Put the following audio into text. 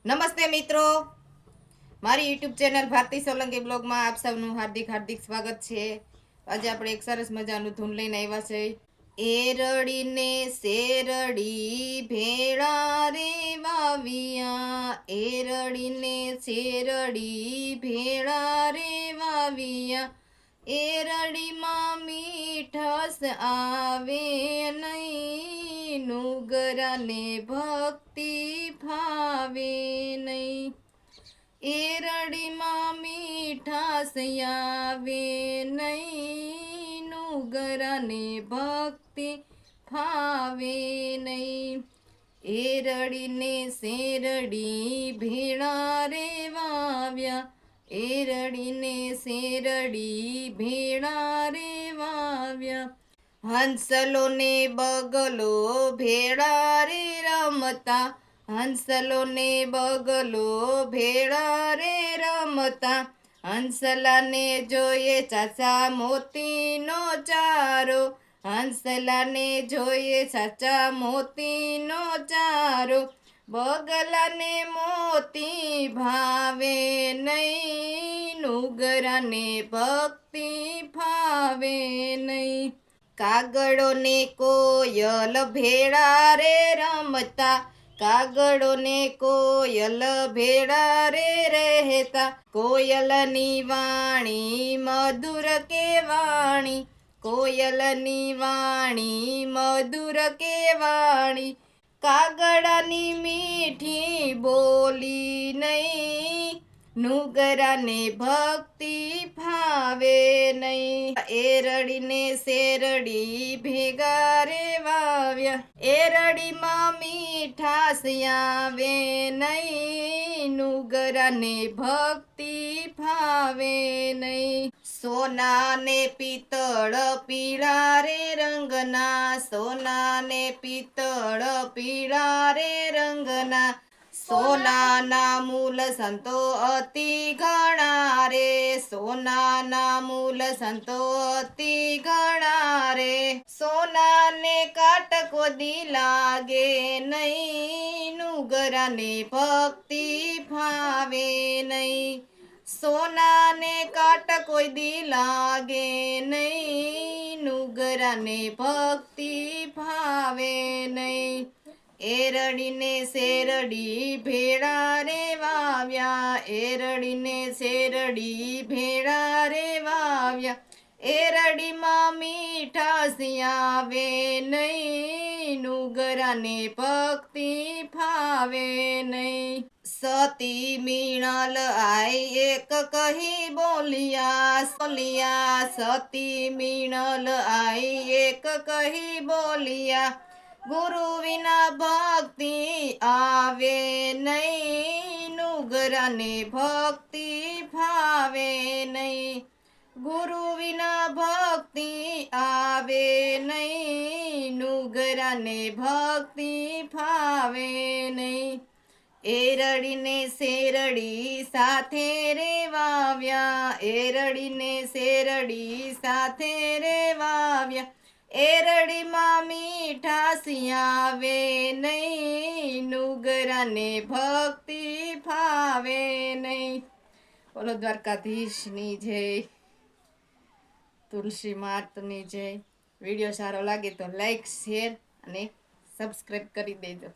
નમસ્તે મિત્રો, મારી યુટ્યુબ ચેનલ ભારતી સોલંકી બ્લોગમાં આપ સૌનું હાર્દિક સ્વાગત છે। આજે આપણે એક સરસ મજાનું ધૂન લઈને આવ્યા છે। એરડીને શેરડી ભેળા રે વાવિયા, એરડીને શેરડી ભેળા રે વાવિયા, એરડીમાં મીઠાશ આવે નહીં, નુગરાને ભક્તિ ભાવે નહીં। એરડીમાં મીઠાશ આવે નહીં, નુગરાને ભક્તિ ભાવે નહીં। એરડીને શેરડી ભેળા રે વાવ્યા, એરડીને શેરડી ભેળા રે વાવ્યા, હંસલો ને બગલો ભેળા રે રમતા, હંસલો ને બગલો ભેળા રે રમતા, હંસલાને જોઈએ ચાચા મોતીનો ચારો, હંસલાને જોઈએ ચાચા મોતીનો ચારો, બગલાને મોતી ભાવે નહીં, નુગરાને ભક્તિ ભાવે નહીં। કાગડો ને કોયલ ભેળા રે રમતા, કાગડો ને કોયલ ભેળા રે રહેતા, કોયલની વાણી મધુર કેવાણી, કોયલની વાણી મધુર કેવાણી, કાગડાની મીઠી બોલી નહીં, નુગરાને ભક્તિ ભાવે નહીં। એરડીને શેરડી ભેગા રે વાવ્યા, એરડીમાં મીઠાશ આવે નહીં, નુગરાને ભક્તિ ભાવે નહીં। સોના ને પિત્તળ પીળા રે રંગના, સોના ને પિત્તળ પીળા રે રંગના, સોનાના મૂલ સંતો અતિ ઘણા રે, સોનાના મૂલ સંતો અતિ ઘણા રે, સોનાને કાટ કોદી લાગે નહીં, નુગરાને ભક્તિ ભાવે નહીં, સોનાને કાટ કોઈ દી લાગે નહીં, નુગરાને ભક્તિ ભાવે નહીં। એરડીને શેરડી ભેળા રે વાવ્યા, એરડીને શેરડી ભેળા રે વાવ્યા, એરડીમાં મીઠાશ આવે નહીં, નુગરાને ભક્તિ ભાવે નહીં। સતી મીણલ આઈ એક કહી બોલિયા, બોલિયા સતી મીણલ આઈ એક કહી બોલિયા, ગુરુ વિના ભક્તિ આવે નહીં, નુગરાને ભક્તિ ભાવે નહીં, ગુરુ વિના ભક્તિ આવે નહીં, નુગરાને ભક્તિ ભાવે નહીં। એરડીને શેરડી સાથે રે વાવ્યા, એરડીને શેરડી સાથે રે વાવ્યા, એરડીમાં મીઠાશ આવે નહીં, નુગરાને ભક્તિ ભાવે નહીં। બોલો દ્વારકાધીશની જય, તુલસી માતની જય। વિડીયો સારો લાગે તો લાઈક, શેર અને સબસ્ક્રાઈબ કરી દેજો।